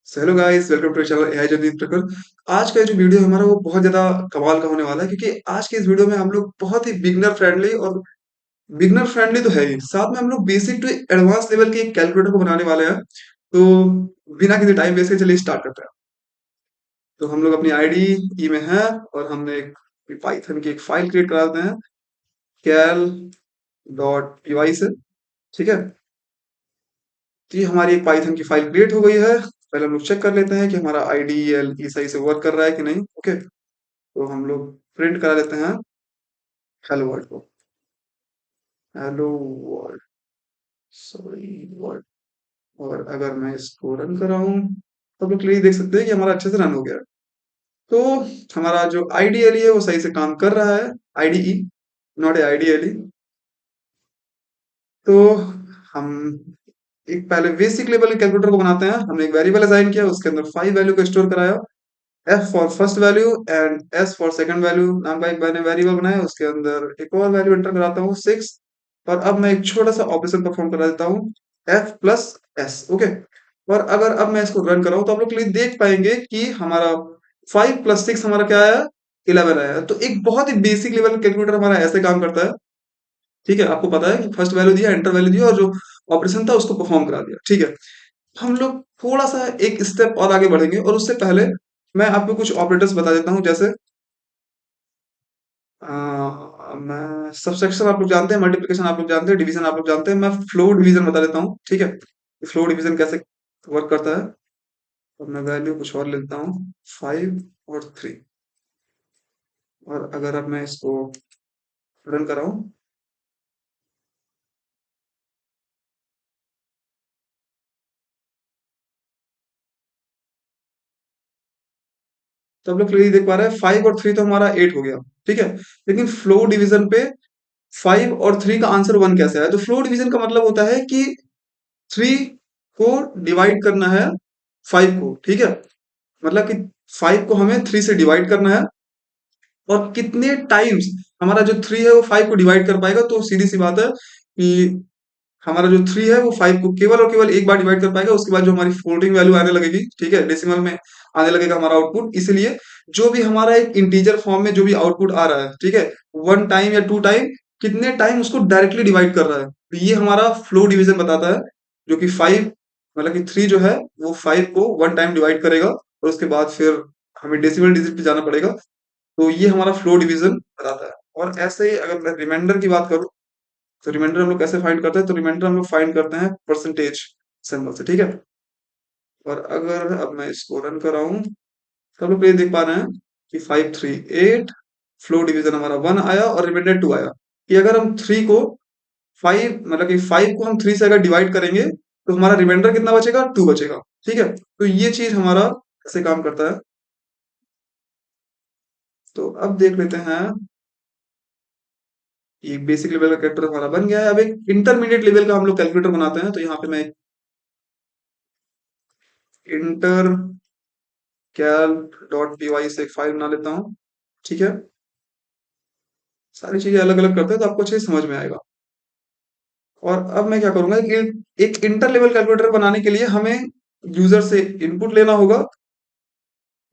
Hello guys, welcome to channel AI journey trucker. आज का जो वीडियो है हमारा वो बहुत ज्यादा कमाल का होने वाला है, क्योंकि आज के इस वीडियो में हम लोग बहुत ही बिगनर फ्रेंडली तो है ही, साथ में हम लोग बेसिक टू एडवांस लेवल के एक कैलकुलेटर को बनाने वाले हैं। तो बिना किसी टाइम वेस्ट के चलिए स्टार्ट करते हैं। तो हम लोग अपनी आईडी ई में है और हमने एक पाइथन की एक फाइल क्रिएट करा देते हैं, कैल डॉट पी से। ठीक है, तो ये हमारी एक पाइथन की फाइल क्रिएट हो गई है। पहले हम लोग चेक कर लेते हैं कि हमारा आईडी एल ई सही से वर्क कर रहा है कि नहीं। ओके, तो हम लोग प्रिंट करा लेते हैं हेलो वर्ल्ड को। Hello world, sorry world. और अगर मैं इसको रन कर रहा हूँ तो आप लोग क्लियरली देख सकते हैं कि हमारा अच्छे से रन हो गया है। तो हमारा जो आईडीएलई है वो सही से काम कर रहा है। IDE, not a IDLE. तो हम एक पहले बेसिक लेवल के कैलकुलेटर को बनाते हैं। हमने एक वेरिएबल असाइन किया, उसके अंदर 5 वैल्यू को स्टोर कराया। F for first value and S for second value नाम का एक मैंने वेरिएबल बनाया, उसके अंदर एक और वैल्यू एंटर कराता हूँ 6। और अब मैं एक छोटा सा ऑपरेशन परफॉर्म करा देता हूँ, एफ प्लस एस। ओके, और अगर अब मैं इसको रन कराऊं तो आप लोग क्लिक देख पाएंगे कि हमारा 5 + 6 हमारा क्या आया, 11 आया। तो एक बहुत ही बेसिक लेवल कैलकुलेटर हमारा ऐसे काम करता है। ठीक है, आपको पता है कि फर्स्ट वैल्यू दिया, एंटर वैल्यू दिया और जो ऑपरेशन था उसको परफॉर्म करा दिया। ठीक है, हम लोग थोड़ा सा एक स्टेप और आगे बढ़ेंगे, और उससे पहले मैं आपको कुछ ऑपरेटर्स बता देता हूँ। जैसे मैं सबसेक्शन आप लोग जानते हैं, मल्टीप्लिकेशन आप लोग जानते हैं, डिवीजन आप लोग जानते हैं। मैं फ्लो डिवीजन बता देता हूँ। ठीक है, फ्लो डिवीजन कैसे वर्क करता है। और मैं वैल्यू कुछ और लेता हूँ, 5 और 3। और अगर अब मैं इसको रन कराऊं तो हम लोग क्लियरली देख पा रहे हैं 5 और 3 तो हमारा 8 हो गया। ठीक है, लेकिन फ्लो डिवीजन पे 5 और 3 का आंसर 1 कैसे आया। तो फ्लो डिवीजन का मतलब होता है कि 3 को डिवाइड करना है 5 को। ठीक है, मतलब कि 5 को हमें 3 से डिवाइड करना है, और कितने टाइम्स हमारा जो 3 है वो 5 को डिवाइड कर पाएगा। तो सीधी सी बात है कि हमारा जो 3 है वो 5 को केवल और केवल एक बार डिवाइड कर पाएगा। उसके बाद जो हमारी फ्लोटिंग वैल्यू आने लगेगी, ठीक है, डेसिमल में आने लगेगा हमारा आउटपुट। इसलिए जो भी हमारा एक इंटीजर फॉर्म में जो भी आउटपुट आ रहा है, ठीक है, 1 टाइम या 2 टाइम, कितने टाइम उसको डायरेक्टली डिवाइड कर रहा है। तो ये हमारा फ्लो डिवीजन बताता है, जो कि 5, मतलब कि 3 जो है वो 5 को 1 टाइम डिवाइड करेगा, और उसके बाद फिर हमें डेसिमल डिजिट पे जाना पड़ेगा। तो ये हमारा फ्लो डिवीजन बताता है। और ऐसे ही अगर मैं रिमाइंडर की बात करूं, तो रिमाइंडर हम लोग कैसे फाइंड करते हैं। तो रिमाइंडर हम लोग फाइंड करते हैं परसेंटेज सिंबल से। ठीक है, और अगर अब मैं इसको रन कर रहा हूँ तो हम लोग ये देख पा रहे हैं कि 538, फ्लो डिवीजन हमारा 1 आया और रिमाइंडर 2 आया। कि अगर हम 3 को 5, मतलब कि 5 को हम 3 से अगर डिवाइड करेंगे तो हमारा रिमाइंडर कितना बचेगा, 2 बचेगा। ठीक है, तो ये चीज हमारा ऐसे काम करता है। तो अब देख लेते हैं, ये बेसिक लेवल का कैलकुलेटर हमारा बन गया है। अब एक इंटरमीडिएट लेवल का हम लोग कैलकुलेटर बनाते हैं। तो यहाँ पे मैं इंटर कैल डॉट पी से एक फाइल बना लेता हूँ। ठीक है, सारी चीजें अलग अलग करते हैं तो आपको अच्छे से समझ में आएगा। और अब मैं क्या करूंगा, एक इंटर लेवल कैलकुलेटर बनाने के लिए हमें यूजर से इनपुट लेना होगा,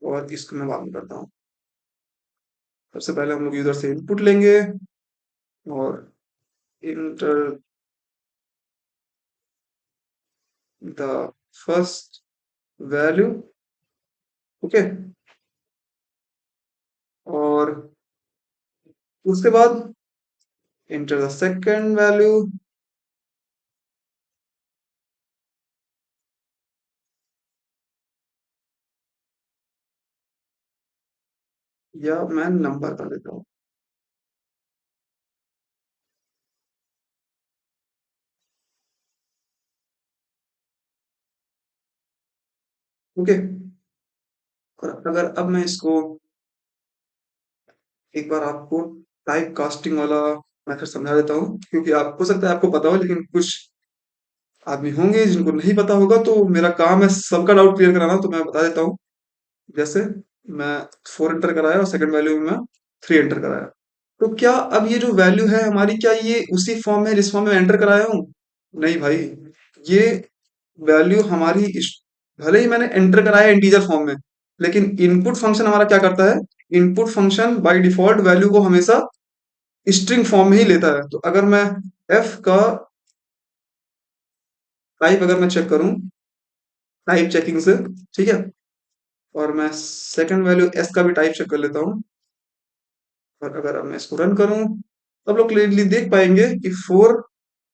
और इसको मैं बाद में करता हूँ। सबसे पहले हम लोग यूजर से इनपुट लेंगे, और enter the first value. Okay, और उसके बाद इंटर द सेकंड वैल्यू, या मैं नंबर कर देता हूँ। ओके, और अगर अब मैं इसको एक बार आपको टाइप कास्टिंग वाला मेथड समझा देता हूँ, क्योंकि आप हो सकता है आपको पता हो, लेकिन कुछ आदमी होंगे जिनको नहीं पता होगा। तो मेरा काम है सबका डाउट क्लियर कराना, तो मैं बता देता हूँ। जैसे मैं 4 एंटर कराया और सेकंड वैल्यू में मैं 3 एंटर कराया। तो क्या अब ये जो वैल्यू है हमारी, क्या ये उसी फॉर्म में जिस फॉर्म में एंटर कराया हूँ? नहीं भाई, ये वैल्यू हमारी भले ही मैंने एंटर कराया इंटीजर फॉर्म में, लेकिन इनपुट फंक्शन हमारा क्या करता है, input function by default value को हमेशा स्ट्रिंग फॉर्म में ही लेता है। तो अगर मैं एफ का टाइप अगर मैं चेक करूं टाइप चेकिंग से, ठीक है, और मैं सेकंड वैल्यू एस का भी टाइप चेक कर लेता हूं, और अगर अब मैं इसको रन करूं तो आप लोग क्लियरली देख पाएंगे कि 4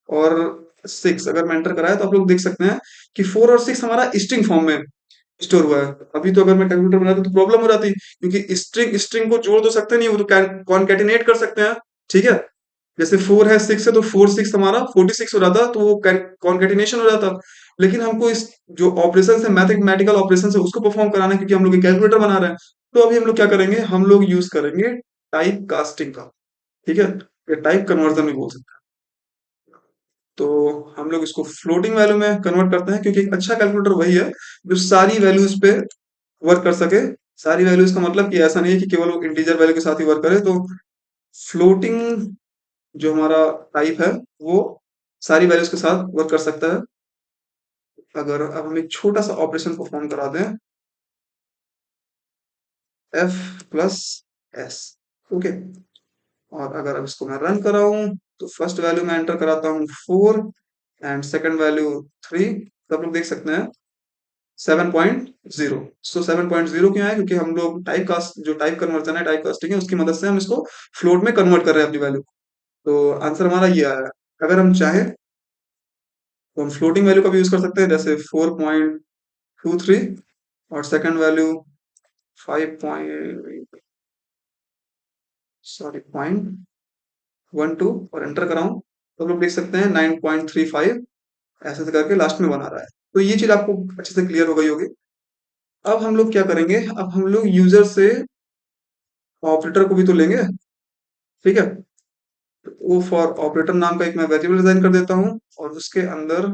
और 6 अगर मैं एंटर कराया तो आप लोग देख सकते हैं कि 4 और 6 हमारा स्ट्रिंग फॉर्म में स्टोर हुआ है। अभी तो अगर मैं कैलकुलेटर बनाता तो प्रॉब्लम हो जाती, क्योंकि स्ट्रिंग स्ट्रिंग को जोड़ तो सकते नहीं, वो तो कॉन्केटिनेट कर सकते हैं, ठीक है। जैसे 4 है 6 है तो 4 6 हमारा 46 हो जाता, तो वो कॉन्केटिनेशन हो जाता। लेकिन हमको इस जो ऑपरेशन है, मैथमेटिकल ऑपरेशन है, उसको परफॉर्म कराना है, क्योंकि हम लोग कैलकुलेटर बना रहे हैं। तो अभी हम लोग क्या करेंगे, हम लोग यूज करेंगे टाइप कास्टिंग का, ठीक है, या टाइप कन्वर्जन भी बोल सकते हैं। तो हम लोग इसको फ्लोटिंग वैल्यू में कन्वर्ट करते हैं, क्योंकि एक अच्छा कैलकुलेटर वही है जो सारी वैल्यूज पे वर्क कर सके। सारी वैल्यूज का मतलब कि ऐसा नहीं है कि केवल वो इंटीजर वैल्यू के साथ ही वर्क करे। तो फ्लोटिंग जो हमारा टाइप है वो सारी वैल्यूज के साथ वर्क कर सकता है। अगर अब हम एक छोटा सा ऑपरेशन परफॉर्म करा दें, एफ प्लस एस, ओके, और अगर अब इसको मैं रन कराऊं तो फर्स्ट वैल्यू में एंटर कराता हूँ 4 एंड सेकंड वैल्यू 3, तो आप लोग देख सकते हैं 7.0। सो 7.0 क्यों आया, क्योंकि हम लोग टाइप कास्ट जो टाइप कन्वर्जन है, टाइप कास्टिंग है, उसकी मदद से हम इसको फ्लोट में कन्वर्ट कर रहे हैं अपनी वैल्यू। तो आंसर हमारा ये आया है। अगर हम चाहें तो हम फ्लोटिंग वैल्यू का भी यूज कर सकते हैं, जैसे 4.23 और सेकंड वैल्यू 5 पॉइंट सॉरी 0.12 और एंटर कराऊं तो हम लोग देख सकते हैं 9.35 ऐसे से करके लास्ट में बना रहा है। तो ये चीज आपको अच्छे से क्लियर हो गई होगी। अब हम लोग क्या करेंगे, अब हम लोग यूजर से ऑपरेटर को भी तो लेंगे, ठीक है। ओ फॉर ऑपरेटर नाम का एक मैं वेरिएबल डिजाइन कर देता हूं, और उसके अंदर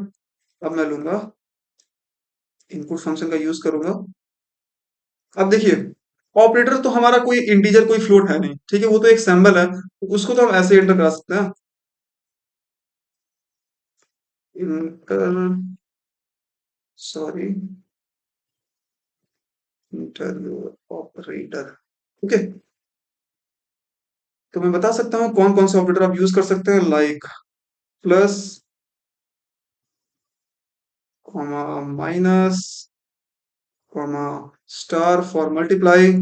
अब मैं लूंगा इनपुट फंक्शन का यूज करूंगा। अब देखिए, ऑपरेटर तो हमारा कोई इंटीजर कोई फ्लोट है नहीं, ठीक है, वो तो एक सिंबल है, तो उसको तो हम ऐसे एंटर करा सकते हैं, inter sorry inter operator, okay. तो मैं बता सकता हूँ कौन कौन से ऑपरेटर आप यूज कर सकते हैं, like plus, comma, minus, comma, star for multiply,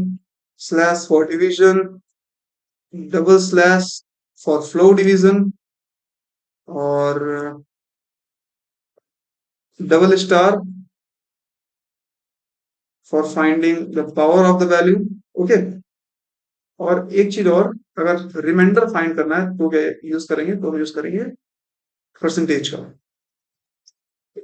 slash for division, double slash for floor division, और double star for finding the power of the value, okay. और एक चीज और, अगर रिमाइंडर फाइंड करना है तो क्या यूज करेंगे, तो हम यूज करेंगे परसेंटेज का।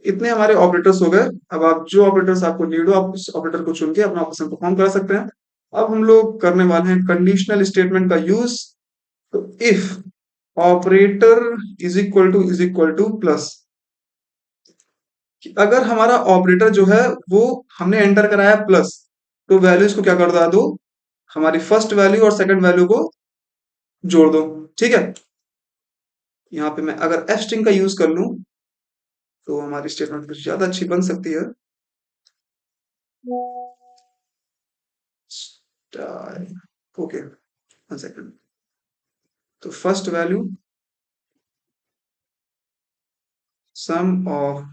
इतने हमारे ऑपरेटर्स हो गए। अब आप जो ऑपरेटर्स आपको नीड हो, आप उस ऑपरेटर को चुन के अपना ऑपरेशन परफॉर्म करा सकते हैं। अब हम लोग करने वाले हैं कंडीशनल स्टेटमेंट का यूज। तो if operator is equal two plus, अगर हमारा ऑपरेटर जो है वो हमने एंटर कराया प्लस, तो वैल्यूज को क्या कर दो, हमारी फर्स्ट वैल्यू और सेकंड वैल्यू को जोड़ दो, ठीक है। यहाँ पे मैं अगर एफ स्ट्रिंग का यूज कर लूं तो हमारी स्टेटमेंट कुछ ज्यादा अच्छी बन सकती है। Okay, one second. तो first value sum of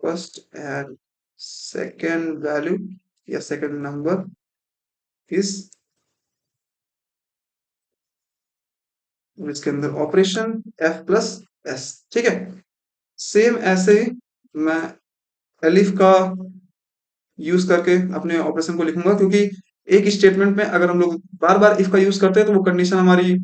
first and second value या सेकंड नंबर इस, इसके अंदर ऑपरेशन एफ प्लस एस, ठीक है। सेम ऐसे ही मैं एलिफ का यूज करके अपने ऑपरेशन को लिखूंगा, क्योंकि एक स्टेटमेंट में अगर हम लोग बार बार इफ का यूज करते हैं तो वो कंडीशन हमारी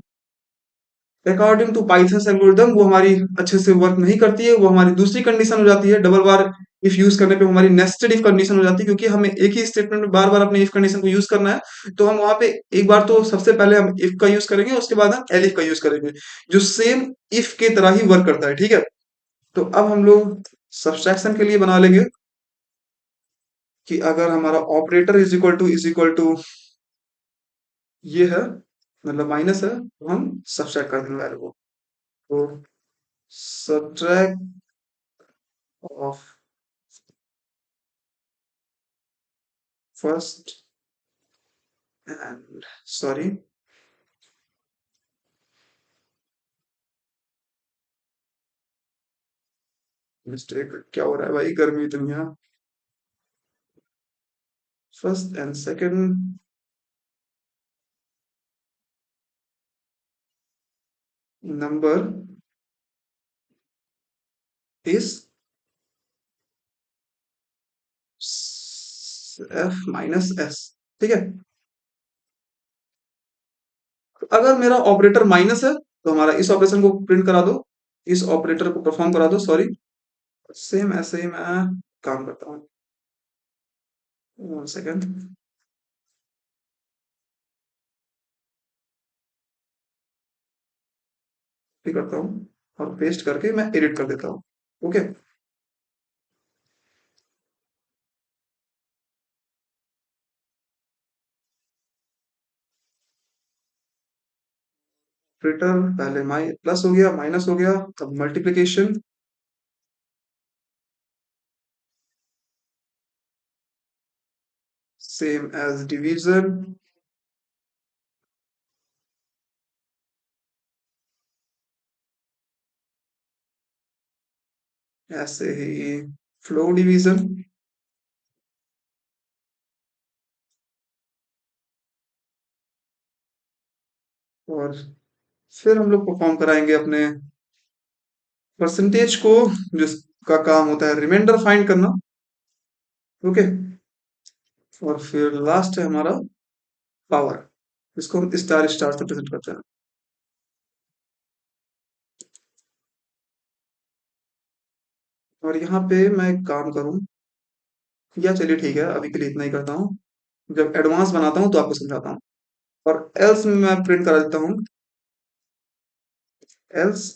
अकॉर्डिंग टू पाइथन एल्गोरिथम वो हमारी अच्छे से वर्क नहीं करती है, वो हमारी दूसरी कंडीशन हो जाती है। डबल बार इफ यूज करने पे हमारी नेस्टेड इफ कंडीशन हो जाती है, क्योंकि हमें एक ही स्टेटमेंट में बार बार अपने इफ कंडीशन को यूज करना है। तो हम वहां पे एक बार तो सबसे पहले हम इफ का यूज करेंगे, उसके बाद हम एलिफ का यूज करेंगे, जो सेम इफ के तरह ही वर्क करता है, ठीक है। तो अब हम लोग सब्सट्रैक्शन के लिए बना लेंगे कि अगर हमारा ऑपरेटर इज इक्वल टू ये है, मतलब माइनस है, तो हम सब्सट्रैक्ट कर देंगे वैल्यू को। तो subtract of first and sorry, mistake क्या हो रहा है भाई, गर्मी इतनी है। First and second number is F minus S. ठीक है, अगर मेरा ऑपरेटर माइनस है तो हमारा इस ऑपरेशन को प्रिंट करा दो, इस ऑपरेटर को परफॉर्म करा दो, सॉरी। सेम ऐसे ही मैं काम करता हूँ। वन सेकेंड, कॉपी करता हूँ और पेस्ट करके मैं एडिट कर देता हूँ। ओके, ऑपरेटर पहले माइ प्लस हो गया, माइनस हो गया, अब मल्टीप्लिकेशन, सेम एज डिवीजन, ऐसे ही फ्लो डिवीजन, और फिर हम लोग परफॉर्म कराएंगे अपने परसेंटेज को, जिसका काम होता है रिमाइंडर फाइंड करना। ओके, और फिर लास्ट है हमारा पावर, इसको हम स्टार स्टार से प्रेजेंट करते हैं। और यहाँ पे मैं एक काम करूँ, या चलिए ठीक है, अभी के लिए इतना ही करता हूँ। जब एडवांस बनाता हूँ तो आपको समझाता हूँ। और एल्स में मैं प्रिंट करा देता हूँ, एल्स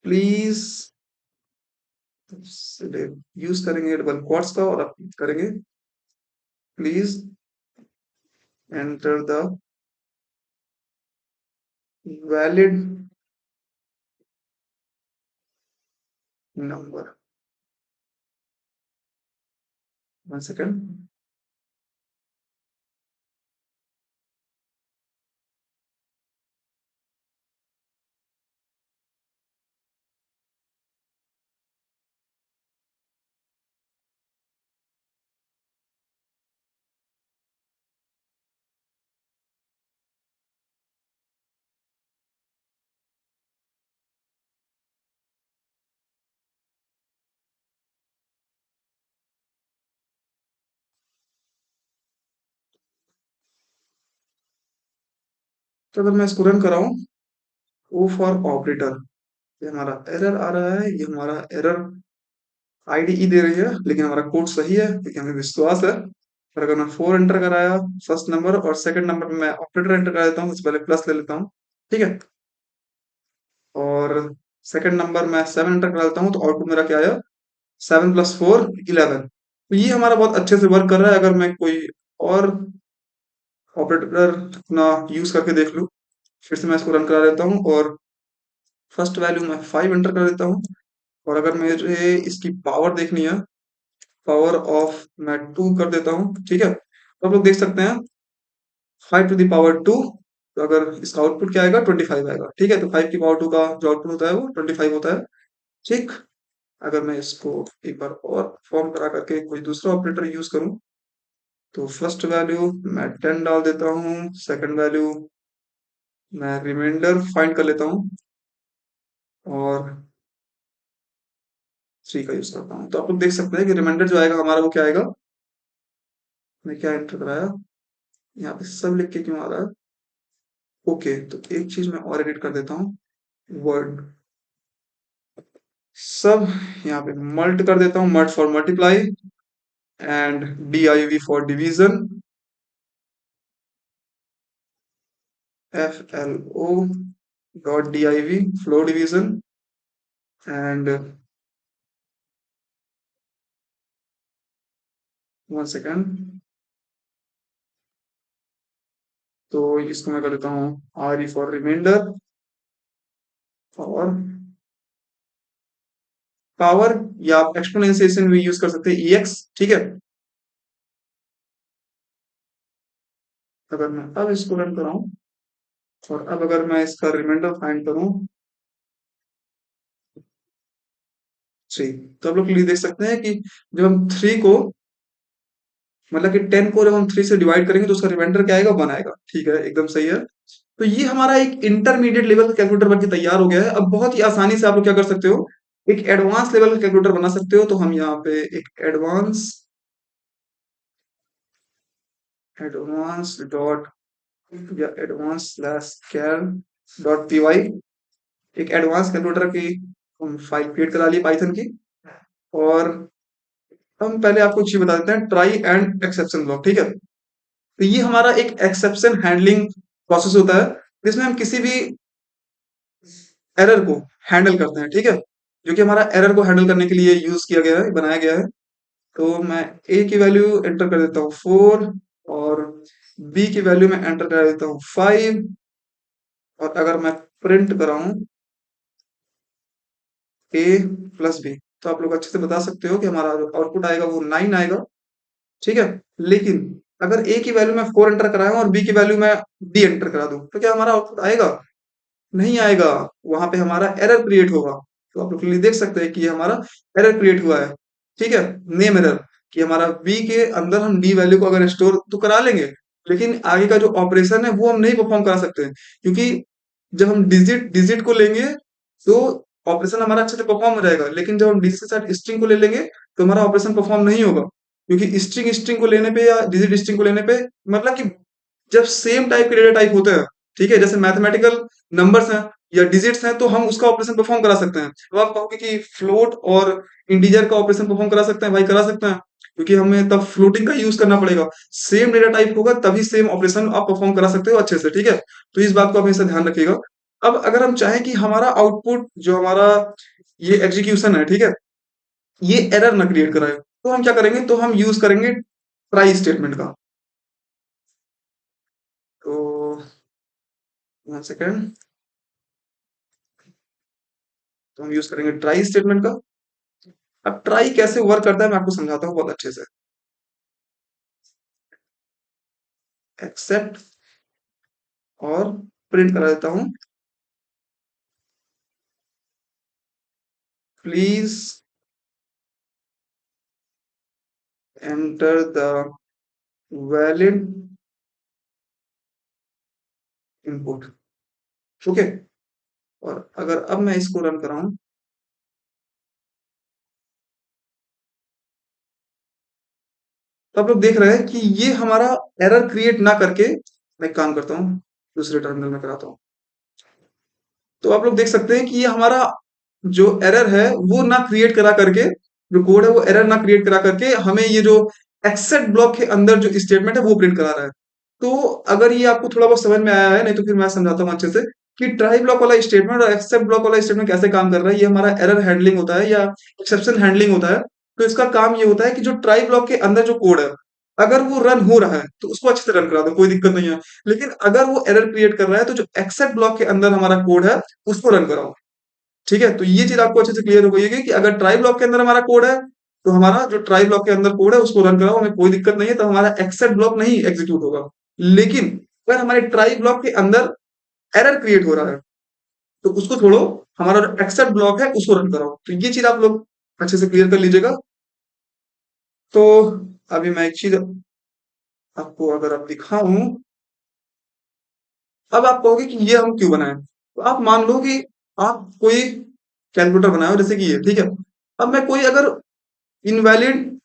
प्लीज, यूज करेंगे डबल क्वोट्स का, और आप करेंगे please enter the valid number. One second, तो अगर मैं इसको रन कराऊं, ओ फॉर ऑपरेटर, ये हमारा एरर आ रहा है, ये हमारा एरर आईडीई दे रही है, लेकिन हमारा कोड सही है क्योंकि हमें विश्वास है। और अगर मैं 4 एंटर कराया फर्स्ट नंबर, और सेकंड नंबर में मैं ऑपरेटर एंटर करा देता हूँ, सबसे पहले प्लस ले लेता हूँ। ठीक है, और सेकंड नंबर मैं 7 एंटर करा देता हूँ, तो आउटपुट मेरा क्या आया, 7 + 4 11। तो ये हमारा बहुत अच्छे से वर्क कर रहा है। अगर मैं कोई और ऑपरेटर अपना यूज करके देख लूँ, फिर से मैं इसको रन करा देता हूँ, और फर्स्ट वैल्यू मैं 5 एंटर कर देता हूँ। और अगर मुझे इसकी पावर देखनी है, पावर ऑफ मैं 2 कर देता हूँ। ठीक है, तो आप लोग देख सकते हैं 5 to the power 2, तो अगर इसका आउटपुट क्या आएगा, 25 आएगा। ठीक है, तो 5 की पावर 2 का जो आउटपुट होता है वो 25 होता है। ठीक, अगर मैं इसको एक बार और फॉर्म करा करके कोई दूसरा ऑपरेटर यूज करूं, तो फर्स्ट वैल्यू मैं 10 डाल देता हूँ, सेकंड वैल्यू मैं रिमाइंडर फाइंड कर लेता हूँ, और 3 का यूज करता हूँ। तो आप लोग देख सकते हैं कि रिमाइंडर जो आएगा हमारा वो क्या आएगा, मैं क्या एंटर कराया, यहाँ पे सब लिख के क्यों आ रहा है। ओके, तो एक चीज मैं और एडिट कर देता हूँ, वर्ड सब यहाँ पे मल्ट कर देता हूँ, mult for multiply, and div for division, flo dot div floor division, and one second, तो इसको मैं कर देता हूँ आर ई फॉर रिमाइंडर, और पावर, या आप एक्सपोनेंशिएशन भी यूज कर सकते हैं, EX, ठीक है। अगर मैं अब इसको रन कराऊं, और अब अगर मैं इसका रिमाइंडर फाइंड करूं, थ्री, तो आप लोग क्लियर देख सकते हैं कि जब हम थ्री को, मतलब कि 10 को जब हम थ्री से डिवाइड करेंगे तो उसका रिमाइंडर क्या आएगा, 1 आएगा, ठीक है, एकदम सही है। तो ये हमारा एक इंटरमीडिएट लेवल का कैलकुलेटर बनके तैयार हो गया है। अब बहुत ही आसानी से आप लोग क्या कर सकते हो, एक एडवांस लेवल का कैलकुलेटर बना सकते हो। तो हम यहाँ पे एक एडवांस, एडवांस डॉट, या एडवांस स्लैश कैल डॉट पी वाई, एक एडवांस कैलकुलेटर की हम फाइल क्रिएट करा ली पाइथन की। और हम पहले आपको चीज बता देते हैं, ट्राई एंड एक्सेप्शन ब्लॉक, ठीक है। तो ये हमारा एक एक्सेप्शन हैंडलिंग प्रोसेस होता है, जिसमें हम किसी भी एरर को हैंडल करते हैं, ठीक है, जो कि हमारा एरर को हैंडल करने के लिए यूज किया गया है, बनाया गया है। तो मैं ए की वैल्यू एंटर कर देता हूँ 4, और बी की वैल्यू में एंटर कर देता हूँ 5, और अगर मैं प्रिंट कराऊं ए प्लस बी, तो आप लोग अच्छे से बता सकते हो कि हमारा जो आउटपुट आएगा वो 9 आएगा, ठीक है। लेकिन अगर ए की वैल्यू में 4 एंटर कराऊं और बी की वैल्यू में डी एंटर करा दूं, तो क्या हमारा आउटपुट आएगा? नहीं आएगा, वहां पे हमारा एरर क्रिएट होगा। तो आप लोग क्लियरली देख सकते हैं कि ये हमारा एरर क्रिएट हुआ है, ठीक है, नेम एरर, कि हमारा बी के अंदर हम डी वैल्यू को अगर स्टोर तो करा लेंगे, लेकिन आगे का जो ऑपरेशन है वो हम नहीं परफॉर्म करा सकते हैं, क्योंकि जब हम डिजिट डिजिट को लेंगे तो ऑपरेशन हमारा अच्छे से परफॉर्म हो जाएगा, लेकिन जब हम डिजिट के साथ स्ट्रिंग को ले लेंगे तो हमारा ऑपरेशन परफॉर्म नहीं होगा, क्योंकि स्ट्रिंग स्ट्रिंग को लेने पे या डिजिट स्ट्रिंग को लेने पे, मतलब कि जब सेम टाइप के डेटा टाइप होते हैं, ठीक है, जैसे मैथमेटिकल नंबर्स हैं या डिजिट्स हैं, तो हम उसका ऑपरेशन परफॉर्म करा सकते हैं। तो आप कहोगे कि फ्लोट और इंटीजर का ऑपरेशन परफॉर्म करा सकते हैं, भाई करा सकते हैं, क्योंकि हमें तब फ्लोटिंग का यूज करना पड़ेगा। सेम डेटा टाइप होगा तभी सेम ऑपरेशन आप परफॉर्म करा सकते हो अच्छे से, ठीक है। तो इस बात को हमेशा ध्यान रखिएगा। अब अगर हम चाहें कि हमारा आउटपुट जो हमारा ये एग्जीक्यूशन है, ठीक है, ये एरर ना क्रिएट कराए, तो हम क्या करेंगे, तो हम यूज करेंगे ट्राई स्टेटमेंट का। तो 1 सेकेंड, तो हम यूज करेंगे ट्राई स्टेटमेंट का। अब ट्राई कैसे वर्क करता है मैं आपको समझाता हूँ बहुत अच्छे से। एक्सेप्ट, और प्रिंट करा देता हूँ, please enter the valid input, okay. और अगर अब मैं इसको रन कराऊं, तो आप लोग देख रहे हैं कि ये हमारा एरर क्रिएट ना करके, मैं एक काम करता हूँ, दूसरे टर्मिनल में कराता हूँ। तो आप लोग देख सकते हैं कि ये हमारा जो एरर है वो ना क्रिएट करा करके, जो कोड है वो एरर ना क्रिएट करा करके हमें ये जो एक्सेप्ट ब्लॉक के अंदर जो स्टेटमेंट है वो प्रिंट करा रहा है। तो अगर ये आपको थोड़ा बहुत समझ में आया है, नहीं तो फिर मैं समझाता हूँ अच्छे से कि ट्राई ब्लॉक वाला स्टेटमेंट और एक्सेप्ट ब्लॉक वाला स्टेटमेंट कैसे काम कर रहा है। ये हमारा एरर हैंडलिंग होता है या एक्सेप्शन हैंडलिंग होता है। तो इसका काम ये होता है कि जो ट्राई ब्लॉक के अंदर जो कोड है, अगर वो रन हो रहा है तो उसको अच्छे से रन करा दो, कोई दिक्कत नहीं है। लेकिन अगर वो एरर क्रिएट कर रहा है तो जो एक्सेप्ट ब्लॉक के अंदर हमारा कोड है उसको रन कराओ, ठीक है। तो ये चीज आपको अच्छे से क्लियर हो गई है कि अगर ट्राई ब्लॉक के अंदर हमारा कोड है, तो हमारा जो ट्राई ब्लॉक के अंदर कोड है उसको रन कराओ, हमें कोई दिक्कत नहीं है, तो हमारा एक्सेप्ट ब्लॉक नहीं एग्जीक्यूट होगा। लेकिन अगर हमारे ट्राई ब्लॉक के अंदर एरर क्रिएट हो रहा है, तो उसको छोड़ो, हमारा जो एक्सेप्ट ब्लॉक है उसको रन कराओ। तो ये चीज आप लोग अच्छे से क्लियर कर लीजिएगा। तो अभी मैं एक चीज आपको अगर आप दिखाऊं, अब आप कहोगे कि ये हम क्यों बनाए, तो आप मान लो कि आप कोई कैलकुलेटर बनाए हो जैसे कि ये, ठीक है। अब मैं कोई अगर इनवैलिड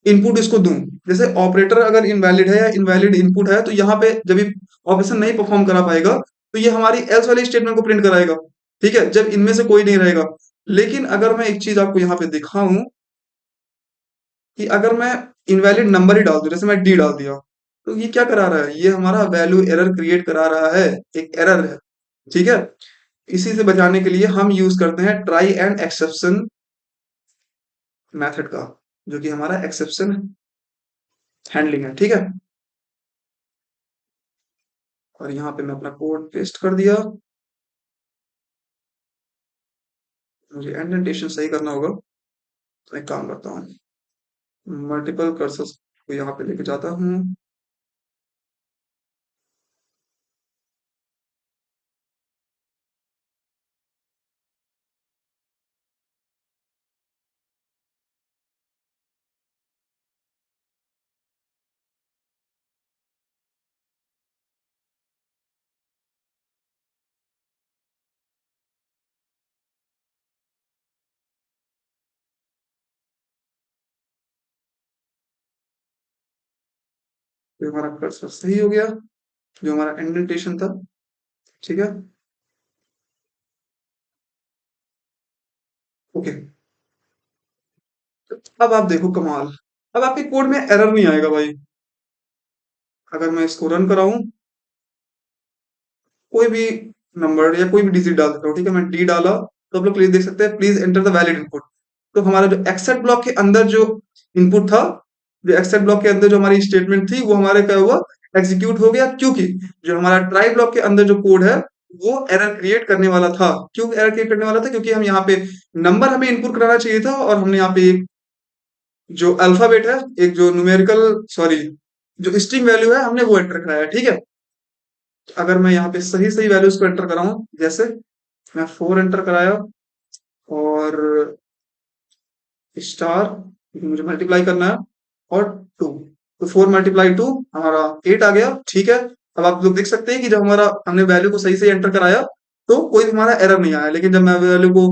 इनपुट इसको दूं, जैसे ऑपरेटर अगर इनवैलिड है या इनवैलिड इनपुट है, तो यहाँ पे जब ये ऑपरेशन नहीं परफॉर्म करा पाएगा, तो ये हमारी एल्स वाली स्टेटमेंट को प्रिंट कराएगा, ठीक है, जब इनमें से कोई नहीं रहेगा। लेकिन अगर मैं एक चीज आपको यहाँ पे दिखाऊं कि अगर मैं इनवैलिड नंबर ही डाल दूं, जैसे मैं डी डाल दिया, तो ये क्या करा रहा है, ये हमारा वैल्यू एरर क्रिएट करा रहा है, एक एरर है, ठीक है। इसी से बचाने के लिए हम यूज करते हैं ट्राई एंड एक्सेप्शन मेथड का, जो कि हमारा एक्सेप्शन हैंडलिंग है, ठीक है। और यहाँ पे मैं अपना कोड पेस्ट कर दिया। मुझे इंडेंटेशन सही करना होगा, तो एक काम करता हूँ, मल्टीपल कर्सर्स को यहाँ पे लेके जाता हूँ। तो हमारा कर्सर सही हो गया, जो हमारा इंडेंटेशन था। ठीक है, ओके। अब आप देखो कमाल, अब आपके कोड में एरर नहीं आएगा भाई। अगर मैं इसको रन कराऊं, कोई भी नंबर या कोई भी डिजिट डाल देता हूँ, ठीक है, मैं डी डाला, तो आप लोग प्लीज देख सकते हैं, please enter the valid input. तो हमारा जो एक्सेप्ट ब्लॉक के अंदर जो इनपुट था, जो एक्सेप्ट ब्लॉक के अंदर जो हमारी स्टेटमेंट थी, वो हमारे क्या हुआ, एग्जीक्यूट हो गया, क्योंकि जो हमारा ट्राई ब्लॉक के अंदर जो कोड है, वो एरर क्रिएट करने वाला था। क्यों एरर क्रिएट करने वाला था? क्योंकि हम यहाँ पे नंबर हमें इनपुट कराना चाहिए था, और हमने यहाँ पे एक जो अल्फाबेट है, एक जो न्यूमेरिकल, सॉरी, जो स्ट्रिंग वैल्यू है, हमने वो एंटर कराया। ठीक है, अगर मैं यहाँ पे सही सही वैल्यूज को एंटर कराऊं, जैसे मैं 4 एंटर कराया, और स्टार, क्योंकि मुझे मल्टीप्लाई करना है, और 2, तो 4 मल्टीप्लाई 2 हमारा 8 आ गया। ठीक है, अब आप लोग देख सकते हैं कि जब हमारा हमने वैल्यू को सही से एंटर कराया, तो कोई भी हमारा एरर नहीं आया। लेकिन जब मैं वैल्यू को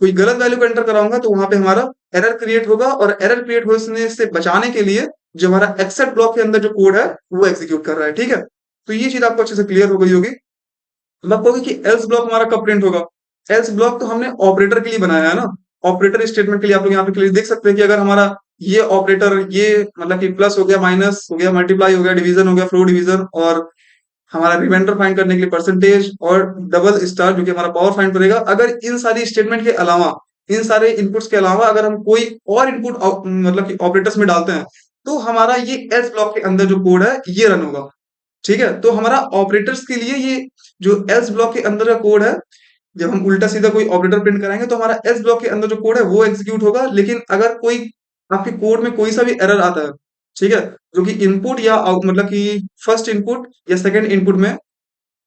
कोई गलत वैल्यू को एंटर कराऊंगा, तो वहां पे हमारा एरर क्रिएट होगा, और एरर क्रिएट होने से बचाने के लिए जो हमारा एक्सेप्ट ब्लॉक के अंदर जो कोड है, वो एग्जीक्यूट कर रहा है। ठीक है, तो ये चीज आपको अच्छे से क्लियर हो गई होगी। अब आप कहोगे कि एल्स ब्लॉक हमारा कब प्रिंट होगा? एल्स ब्लॉक तो हमने ऑपरेटर के लिए बनाया है ना, ऑपरेटर स्टेटमेंट के लिए। आप लोग यहाँ पे क्लियर देख सकते हैं कि अगर हमारा ये ऑपरेटर, ये मतलब कि प्लस हो गया, माइनस हो गया, मल्टीप्लाई हो गया, डिवीजन हो गया, फ्लो डिवीजन, और हमारा रिमाइंडर फाइंड करने के लिए परसेंटेज और डबल स्टार, जो कि हमारा पावर फाइंड करेगा, अगर इन सारी स्टेटमेंट के अलावा, इन सारे इनपुट्स के अलावा अगर हम कोई और इनपुट मतलब कि ऑपरेटर्स में डालते हैं, तो हमारा ये एल्स ब्लॉक के अंदर जो कोड है, ये रन होगा। ठीक है, तो हमारा ऑपरेटर्स के लिए ये जो एल्स ब्लॉक के अंदर का कोड है, जब हम उल्टा सीधा कोई ऑपरेटर प्रिंट कराएंगे, तो हमारा एल्स ब्लॉक के अंदर जो कोड है, वो एग्जीक्यूट होगा। लेकिन अगर कोई आपके कोड में कोई सा भी एरर आता है, ठीक है, जो कि इनपुट या मतलब कि फर्स्ट इनपुट या सेकंड इनपुट में,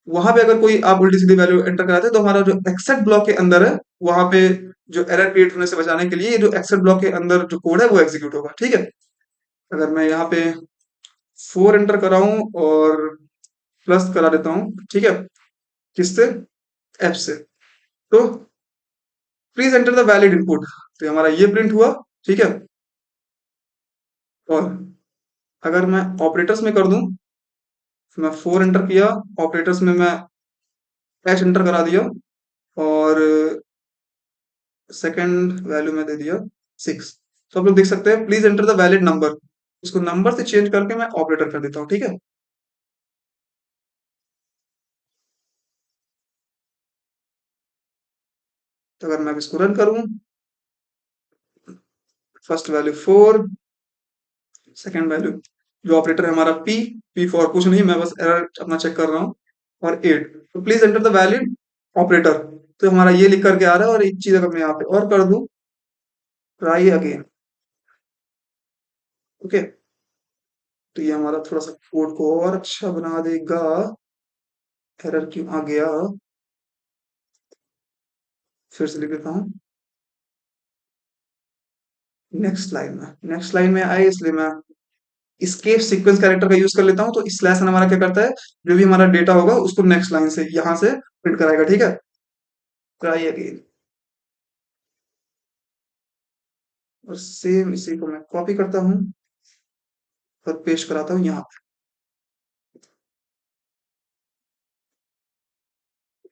वहां पे अगर कोई आप उल्टी सीधी वैल्यू एंटर कराते हैं, तो हमारा जो एक्सेप्ट ब्लॉक के अंदर है, वहां पे जो एरर क्रिएट होने से बचाने के लिए ये जो एक्सेप्ट ब्लॉक के अंदर जो कोड है, वो एग्जीक्यूट होगा। ठीक है, अगर मैं यहाँ पे 4 एंटर कराऊं और प्लस करा देता हूँ, ठीक है, किससे, एफ से, तो please enter the valid input, तो हमारा ये प्रिंट हुआ। ठीक है, और अगर मैं ऑपरेटर्स में कर दूं, तो मैं 4 एंटर किया, ऑपरेटर्स में मैं एच एंटर करा दिया, और सेकंड वैल्यू में दे दिया 6। तो आप लोग देख सकते हैं, please enter the valid number, इसको नंबर से चेंज करके मैं ऑपरेटर कर देता हूँ। ठीक है, तो अगर मैं अब इसको रन करूं, फर्स्ट वैल्यू 4, सेकंड वैल्यू जो ऑपरेटर है हमारा पी, पी फॉर कुछ नहीं, मैं बस एरर अपना चेक कर रहा हूँ, और 8, तो please enter the valid operator, तो हमारा ये लिख करके आ रहा है। और एक चीज अगर मैं यहाँ पे और कर दूं, ट्राई अगेन, ओके, तो ये हमारा थोड़ा सा कोड को और अच्छा बना देगा। एरर क्यों आ गया, फिर से लिख देता हूँ, नेक्स्ट लाइन में आए, इसलिए मैं इसकेप सीक्वेंस कैरेक्टर का यूज कर लेता हूँ। तो स्लैश हमारा क्या करता है, जो भी हमारा डेटा होगा, उसको नेक्स्ट लाइन से यहाँ से प्रिंट कराएगा। ठीक है, ट्राई अगेन, और सेम इसी को मैं कॉपी करता हूँ और पेस्ट कराता हूँ यहाँ पे।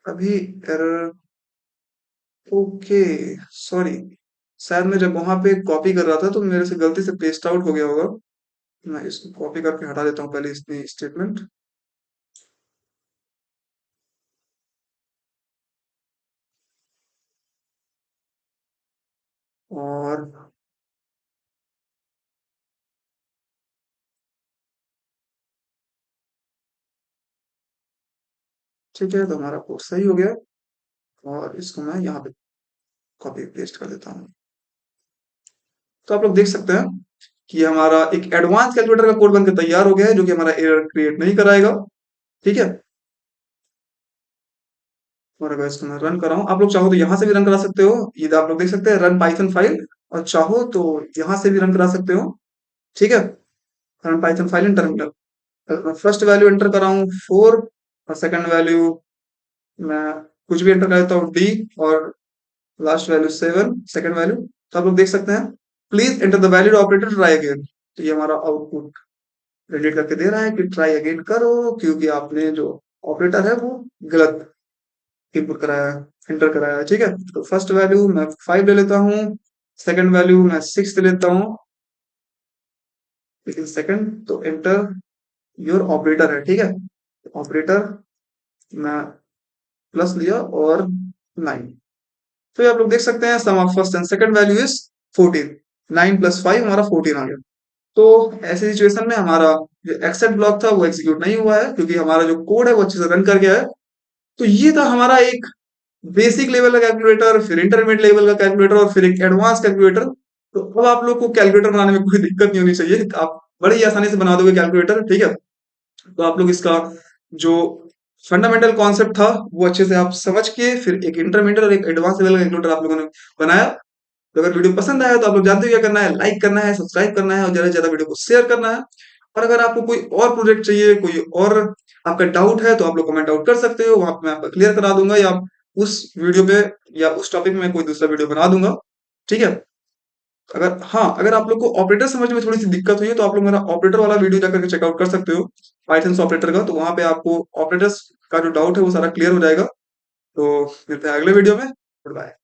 अभी एरर, ओके, सॉरी, शायद मैं जब वहां पे कॉपी कर रहा था, तो मेरे से गलती से पेस्ट आउट हो गया होगा। मैं इसको कॉपी करके हटा देता हूँ पहले इसमें स्टेटमेंट, और ठीक है, तो हमारा कोड सही हो गया और इसको मैं यहाँ पे कॉपी पेस्ट कर देता हूँ। तो आप लोग देख सकते हैं कि हमारा एक एडवांस कैलकुलेटर का कोड बनकर तैयार हो गया है, जो कि हमारा एरर क्रिएट नहीं कराएगा। ठीक है, और अगर इसको मैं रन कराऊं, आप लोग चाहो तो यहाँ से भी रन करा सकते हो। ये आप लोग देख सकते हैं रन पाइथन फाइल, और चाहो तो यहाँ से भी रन करा सकते हो। ठीक है, run python file in terminal. First value enter कराऊं 4, और सेकंड वैल्यू मैं कुछ भी एंटर कर देता हूँ डी, और लास्ट वैल्यू 7 सेकंड वैल्यू। तो आप लोग देख सकते हैं please enter the valid operator try again. तो ये हमारा आउटपुट प्रिंट करके दे रहा है कि ट्राई अगेन करो, क्योंकि आपने जो ऑपरेटर है वो गलत इनपुट कराया है, एंटर कराया है। ठीक है, तो फर्स्ट वैल्यू मैं 5 ले लेता हूँ, सेकंड वैल्यू मैं 6 ले लेता हूँ, लेकिन सेकंड तो एंटर योर ऑपरेटर है। ठीक है, ऑपरेटर मैं प्लस लिया और 9। तो ये आप लोग देख सकते हैं sum of first and second value is 14। 9 plus 5 हमारा 14 आ गया। तो ऐसी सिचुएशन में हमारा जो एक्सेप्ट ब्लॉक था वो एग्जीक्यूट नहीं हुआ है, क्योंकि हमारा जो कोड है वो अच्छे से रन कर गया है। तो ये था हमारा एक बेसिक लेवल का कैलकुलेटर, फिर इंटरमीडिएट लेवल का कैलकुलेटर, और फिर एक एडवांस कैलकुलेटर। तो अब आप लोग को कैलकुलेटर बनाने में कोई दिक्कत नहीं होनी चाहिए, आप बड़ी आसानी से बना दोगे कैलकुलेटर। ठीक है, तो आप लोग इसका जो फंडामेंटल कॉन्सेप्ट था वो अच्छे से आप समझ के फिर एक इंटरमीडिएट और एक एडवांस लेवल का कैलकुलेटर आप लोगों ने बनाया। तो अगर वीडियो पसंद आया तो आप लोग जानते हो क्या करना है, लाइक करना है, सब्सक्राइब करना है, और ज्यादा से ज्यादा वीडियो को शेयर करना है। और अगर आपको कोई और प्रोजेक्ट चाहिए, कोई और आपका डाउट है, तो आप लोग कमेंट आउट कर सकते हो, वहां पे मैं आपका क्लियर करा दूंगा, या उस वीडियो पे या उस टॉपिक में कोई दूसरा वीडियो बना दूंगा। ठीक है, अगर हाँ, अगर आप लोग को ऑपरेटर समझ में थोड़ी सी दिक्कत हुई है, तो आप लोग मेरा ऑपरेटर वाला वीडियो जाकर के चेकआउट कर सकते हो, पाइथन ऑपरेटर का। तो वहां पे आपको ऑपरेटर्स का जो डाउट है वो सारा क्लियर हो जाएगा। तो मिलते हैं अगले वीडियो में। Good bye.